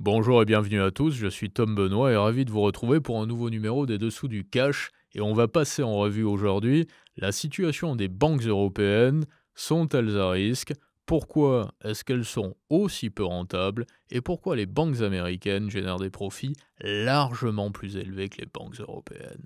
Bonjour et bienvenue à tous, je suis Tom Benoît et ravi de vous retrouver pour un nouveau numéro des Dessous du Cash. Et on va passer en revue aujourd'hui la situation des banques européennes. Sont-elles à risque? Pourquoi est-ce qu'elles sont aussi peu rentables? Et pourquoi les banques américaines génèrent des profits largement plus élevés que les banques européennes?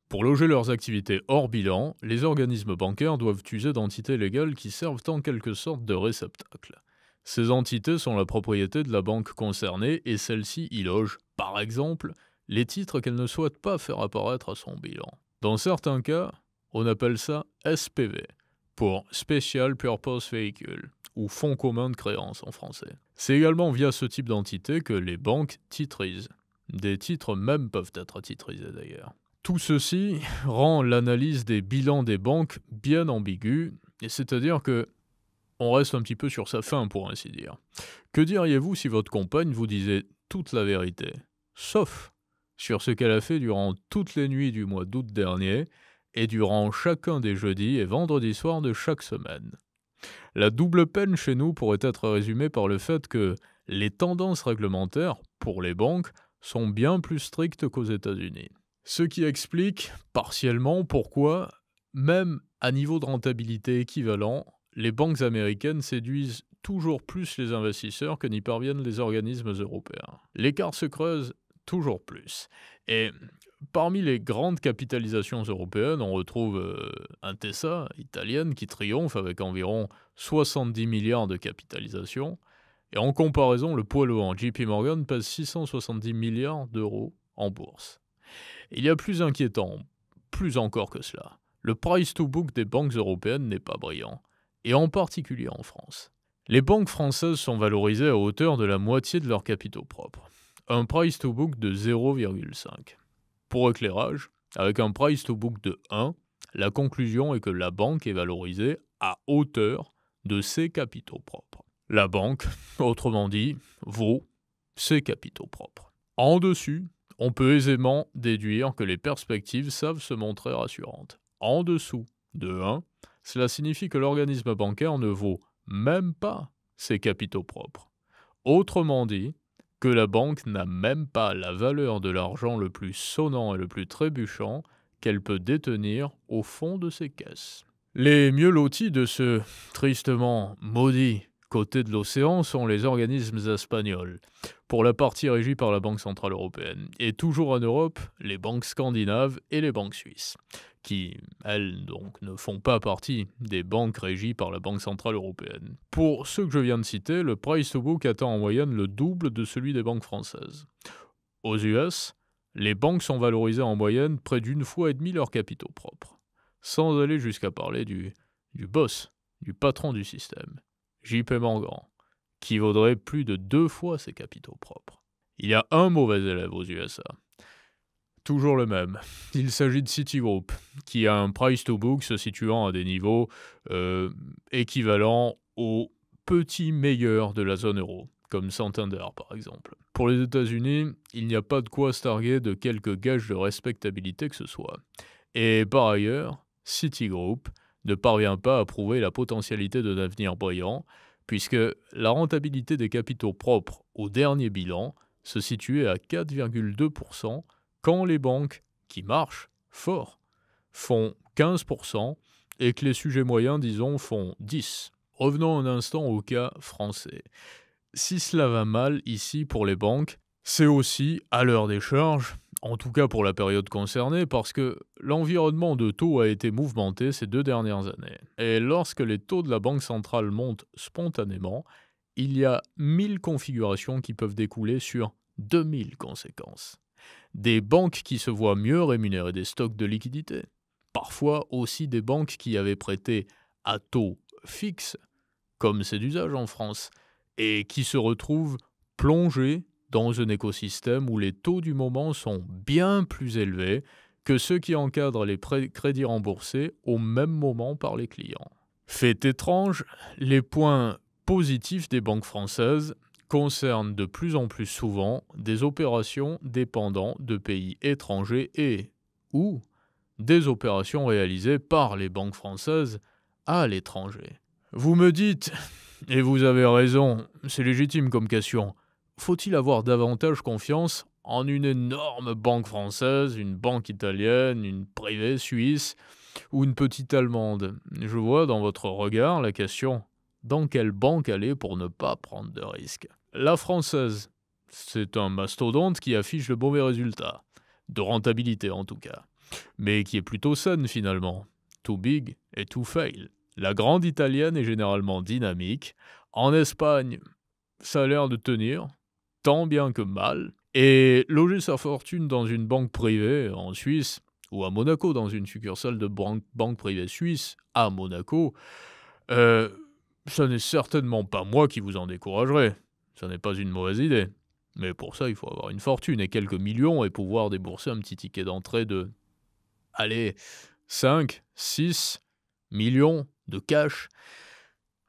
Pour loger leurs activités hors bilan, les organismes bancaires doivent user d'entités légales qui servent en quelque sorte de réceptacle. Ces entités sont la propriété de la banque concernée et celle-ci y loge, par exemple, les titres qu'elle ne souhaite pas faire apparaître à son bilan. Dans certains cas, on appelle ça SPV, pour Special Purpose Vehicle, ou Fonds commun de créance en français. C'est également via ce type d'entité que les banques titrisent. Des titres même peuvent être titrisés d'ailleurs. Tout ceci rend l'analyse des bilans des banques bien ambiguë, et c'est-à-dire que on reste un petit peu sur sa faim pour ainsi dire. Que diriez-vous si votre compagne vous disait toute la vérité, sauf sur ce qu'elle a fait durant toutes les nuits du mois d'août dernier et durant chacun des jeudis et vendredis soirs de chaque semaine? La double peine chez nous pourrait être résumée par le fait que les tendances réglementaires pour les banques sont bien plus strictes qu'aux États-Unis. Ce qui explique partiellement pourquoi, même à niveau de rentabilité équivalent, les banques américaines séduisent toujours plus les investisseurs que n'y parviennent les organismes européens. L'écart se creuse toujours plus. Et parmi les grandes capitalisations européennes, on retrouve Intesa, italienne, qui triomphe avec environ 70 milliards de capitalisation. Et en comparaison, le poids lourd JP Morgan pèse 670 milliards d'euros en bourse. Il y a plus inquiétant, plus encore que cela. Le price to book des banques européennes n'est pas brillant, et en particulier en France. Les banques françaises sont valorisées à hauteur de la moitié de leurs capitaux propres. Un price to book de 0,5. Pour éclairage, avec un price to book de 1, la conclusion est que la banque est valorisée à hauteur de ses capitaux propres. La banque, autrement dit, vaut ses capitaux propres. En dessus, on peut aisément déduire que les perspectives savent se montrer rassurantes. En dessous de 1, cela signifie que l'organisme bancaire ne vaut même pas ses capitaux propres. Autrement dit, que la banque n'a même pas la valeur de l'argent le plus sonnant et le plus trébuchant qu'elle peut détenir au fond de ses caisses. Les mieux lotis de ce tristement maudit côté de l'océan sont les organismes espagnols, pour la partie régie par la Banque Centrale Européenne, et toujours en Europe, les banques scandinaves et les banques suisses, qui, elles, donc, ne font pas partie des banques régies par la Banque Centrale Européenne. Pour ceux que je viens de citer, le price to book atteint en moyenne le double de celui des banques françaises. Aux US, les banques sont valorisées en moyenne près d'une fois et demie leurs capitaux propres, sans aller jusqu'à parler du boss, du patron du système, JP Morgan, qui vaudrait plus de 2 fois ses capitaux propres. Il y a un mauvais élève aux USA. Toujours le même. Il s'agit de Citigroup, qui a un price to book se situant à des niveaux équivalents aux petits meilleurs de la zone euro, comme Santander par exemple. Pour les États-Unis, il n'y a pas de quoi se targuer de quelques gages de respectabilité que ce soit. Et par ailleurs, Citigroup ne parvient pas à prouver la potentialité d'un avenir brillant, puisque la rentabilité des capitaux propres au dernier bilan se situait à 4,2%, quand les banques, qui marchent fort, font 15%, et que les sujets moyens, disons, font 10%. Revenons un instant au cas français. Si cela va mal ici pour les banques, c'est aussi à l'heure des charges, en tout cas pour la période concernée, parce que l'environnement de taux a été mouvementé ces 2 dernières années. Et lorsque les taux de la Banque centrale montent spontanément, il y a 1000 configurations qui peuvent découler sur 2000 conséquences. Des banques qui se voient mieux rémunérer des stocks de liquidités, parfois aussi des banques qui avaient prêté à taux fixe, comme c'est d'usage en France, et qui se retrouvent plongées dans un écosystème où les taux du moment sont bien plus élevés que ceux qui encadrent les crédits remboursés au même moment par les clients. Fait étrange, les points positifs des banques françaises concernent de plus en plus souvent des opérations dépendant de pays étrangers et ou des opérations réalisées par les banques françaises à l'étranger. Vous me dites, et vous avez raison, c'est légitime comme question, faut-il avoir davantage confiance en une énorme banque française, une banque italienne, une privée suisse ou une petite allemande? Je vois dans votre regard la question, dans quelle banque aller pour ne pas prendre de risques? La française, c'est un mastodonte qui affiche de mauvais résultats, de rentabilité en tout cas, mais qui est plutôt saine finalement. Too big et too fail. La grande italienne est généralement dynamique. En Espagne, ça a l'air de tenir, tant bien que mal. Et loger sa fortune dans une banque privée en Suisse, ou à Monaco dans une succursale de banque privée suisse à Monaco, euh, ça n'est certainement pas moi qui vous en découragerai. Ça n'est pas une mauvaise idée. Mais pour ça, il faut avoir une fortune et quelques millions et pouvoir débourser un petit ticket d'entrée de, allez, 5, 6 millions de cash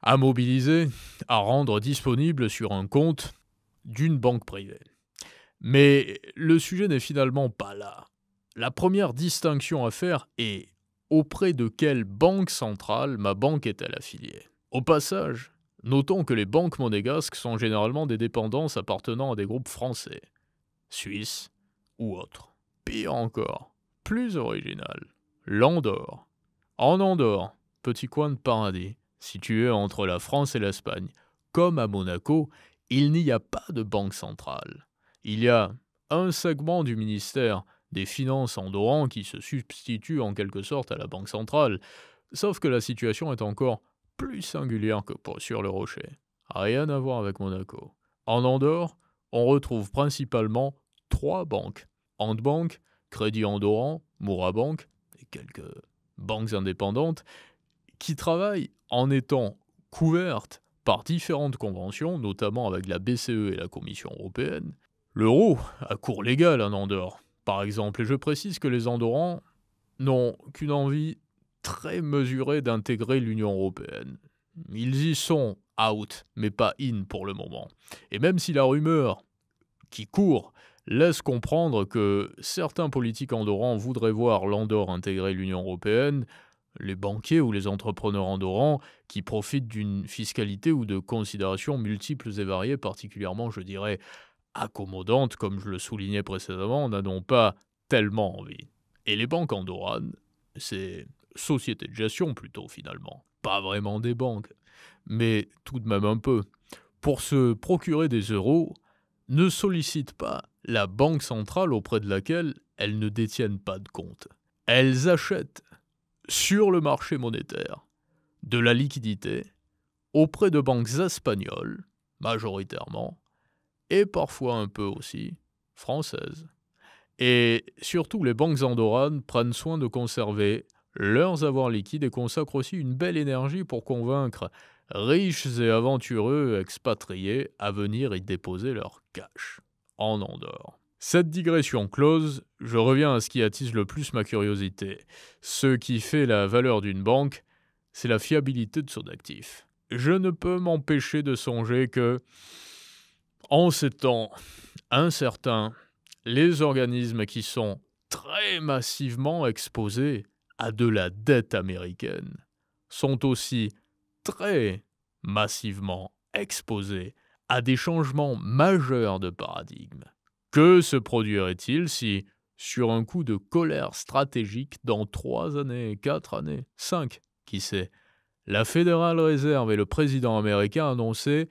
à mobiliser, à rendre disponible sur un compte d'une banque privée. Mais le sujet n'est finalement pas là. La première distinction à faire est auprès de quelle banque centrale ma banque est-elle affiliée. Au passage, notons que les banques monégasques sont généralement des dépendances appartenant à des groupes français, suisses ou autres. Pire encore, plus original, l'Andorre. En Andorre, petit coin de paradis, situé entre la France et l'Espagne, comme à Monaco, il n'y a pas de banque centrale. Il y a un segment du ministère des Finances andorran qui se substitue en quelque sorte à la banque centrale, sauf que la situation est encore plus singulière que sur le Rocher. Rien à voir avec Monaco. En Andorre, on retrouve principalement 3 banques. Andbank, Crédit Andorran, Mourabank et quelques banques indépendantes qui travaillent en étant couvertes par différentes conventions, notamment avec la BCE et la Commission européenne. L'euro a cours légal en Andorre, par exemple, et je précise que les Andorrans n'ont qu'une envie très mesurée d'intégrer l'Union européenne. Ils y sont out, mais pas in pour le moment. Et même si la rumeur qui court laisse comprendre que certains politiques andorrans voudraient voir l'Andorre intégrer l'Union européenne, les banquiers ou les entrepreneurs andorrans qui profitent d'une fiscalité ou de considérations multiples et variées, particulièrement, je dirais, accommodantes, comme je le soulignais précédemment, n'en ont pas tellement envie. Et les banques andorranes, c'est sociétés de gestion plutôt finalement, pas vraiment des banques, mais tout de même un peu. Pour se procurer des euros, ne sollicitent pas la banque centrale auprès de laquelle elles ne détiennent pas de compte. Elles achètent sur le marché monétaire de la liquidité auprès de banques espagnoles, majoritairement, et parfois un peu aussi françaises. Et surtout, les banques andorranes prennent soin de conserver leurs avoirs liquides et consacrent aussi une belle énergie pour convaincre riches et aventureux expatriés à venir y déposer leur cash en Andorre. Cette digression close, je reviens à ce qui attise le plus ma curiosité. Ce qui fait la valeur d'une banque, c'est la fiabilité de son actif. Je ne peux m'empêcher de songer que, en ces temps incertains, les organismes qui sont très massivement exposés à de la dette américaine sont aussi très massivement exposés à des changements majeurs de paradigme. Que se produirait-il si, sur un coup de colère stratégique, dans 3 années, 4 années, 5, qui sait, la Federal Reserve et le président américain annonçaient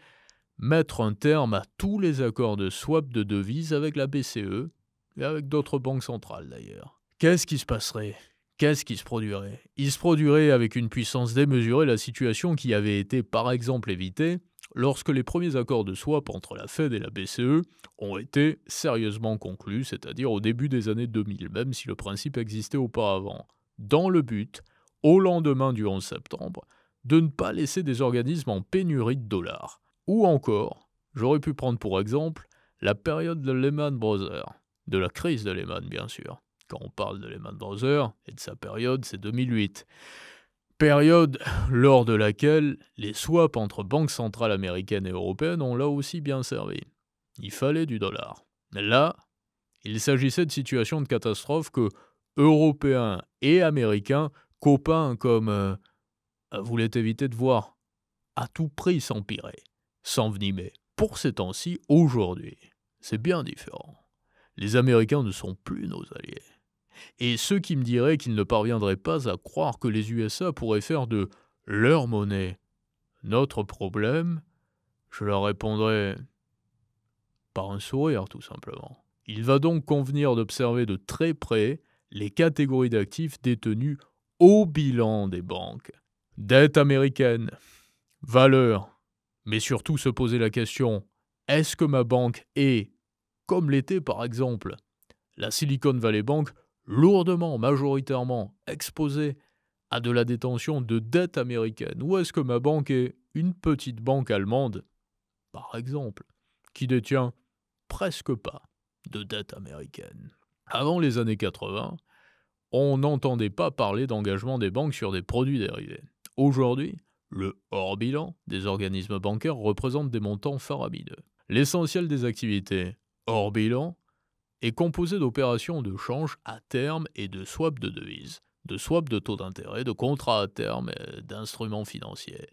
mettre un terme à tous les accords de swap de devises avec la BCE et avec d'autres banques centrales d'ailleurs. Qu'est-ce qui se passerait ? Qu'est-ce qui se produirait ? Il se produirait avec une puissance démesurée la situation qui avait été par exemple évitée lorsque les premiers accords de swap entre la Fed et la BCE ont été sérieusement conclus, c'est-à-dire au début des années 2000, même si le principe existait auparavant, dans le but, au lendemain du 11 septembre, de ne pas laisser des organismes en pénurie de dollars. Ou encore, j'aurais pu prendre pour exemple la période de Lehman Brothers, de la crise de Lehman bien sûr. Quand on parle de Lehman Brothers et de sa période, c'est 2008. Période lors de laquelle les swaps entre banques centrales américaines et européennes ont là aussi bien servi. Il fallait du dollar. Là, il s'agissait de situations de catastrophe que Européens et Américains, copains comme voulaient éviter de voir à tout prix s'empirer, s'envenimer. Pour ces temps-ci, aujourd'hui, c'est bien différent. Les Américains ne sont plus nos alliés. Et ceux qui me diraient qu'ils ne parviendraient pas à croire que les USA pourraient faire de leur monnaie notre problème, je leur répondrais par un sourire tout simplement. Il va donc convenir d'observer de très près les catégories d'actifs détenus au bilan des banques. Dette américaine, valeur, mais surtout se poser la question, est-ce que ma banque est, comme l'était par exemple la Silicon Valley Bank, lourdement, majoritairement exposée à de la détention de dettes américaines, ou est-ce que ma banque est une petite banque allemande, par exemple, qui détient presque pas de dettes américaines? Avant les années 80, on n'entendait pas parler d'engagement des banques sur des produits dérivés. Aujourd'hui, le hors-bilan des organismes bancaires représente des montants faramineux. L'essentiel des activités hors-bilan est composé d'opérations de change à terme et de swaps de devises, de swaps de taux d'intérêt, de contrats à terme et d'instruments financiers,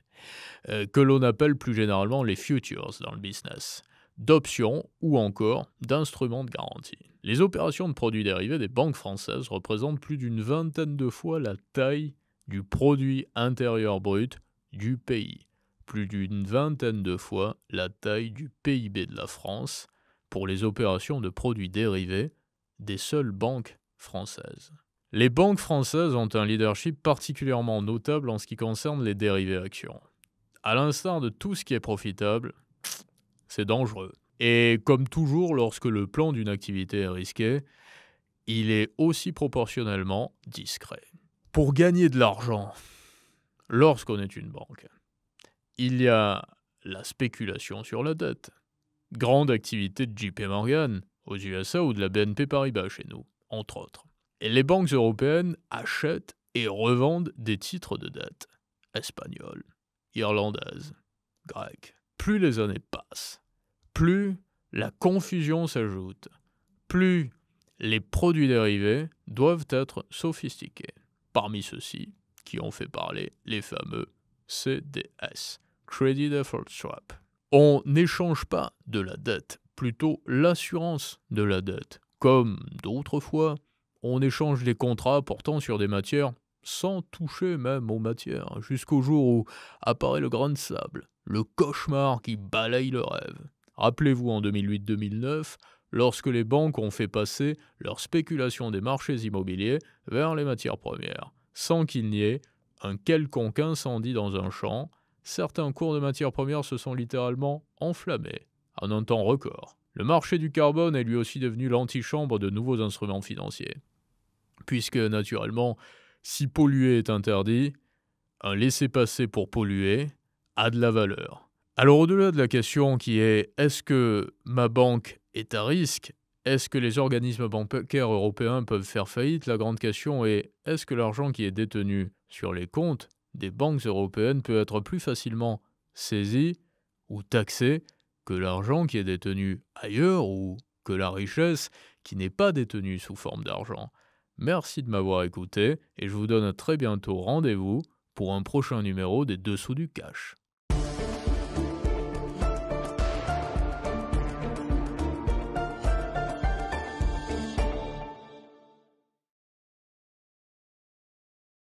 que l'on appelle plus généralement les futures dans le business, d'options ou encore d'instruments de garantie. Les opérations de produits dérivés des banques françaises représentent plus d'une vingtaine de fois la taille du produit intérieur brut du pays, plus d'une vingtaine de fois la taille du PIB de la France pour les opérations de produits dérivés des seules banques françaises. Les banques françaises ont un leadership particulièrement notable en ce qui concerne les dérivés actions. À l'instar de tout ce qui est profitable, c'est dangereux. Et comme toujours, lorsque le plan d'une activité est risqué, il est aussi proportionnellement discret. Pour gagner de l'argent, lorsqu'on est une banque, il y a la spéculation sur la dette. Grande activité de JP Morgan aux USA ou de la BNP Paribas chez nous, entre autres. Et les banques européennes achètent et revendent des titres de dette espagnols, irlandaises, grecques. Plus les années passent, plus la confusion s'ajoute, plus les produits dérivés doivent être sophistiqués. Parmi ceux-ci, qui ont fait parler les fameux CDS, Credit Default Swap. On n'échange pas de la dette, plutôt l'assurance de la dette. Comme d'autres fois, on échange des contrats portant sur des matières sans toucher même aux matières, jusqu'au jour où apparaît le grain de sable, le cauchemar qui balaye le rêve. Rappelez-vous en 2008-2009, lorsque les banques ont fait passer leur spéculation des marchés immobiliers vers les matières premières, sans qu'il n'y ait un quelconque incendie dans un champ. Certains cours de matières premières se sont littéralement enflammés en un temps record. Le marché du carbone est lui aussi devenu l'antichambre de nouveaux instruments financiers. Puisque, naturellement, si polluer est interdit, un laissez-passer pour polluer a de la valeur. Alors au-delà de la question qui est « est-ce que ma banque est à risque ? Est-ce que les organismes bancaires européens peuvent faire faillite ?» La grande question est « est-ce que l'argent qui est détenu sur les comptes des banques européennes peut être plus facilement saisi ou taxé que l'argent qui est détenu ailleurs ou que la richesse qui n'est pas détenue sous forme d'argent. » Merci de m'avoir écouté et je vous donne à très bientôt rendez-vous pour un prochain numéro des Dessous du Cash.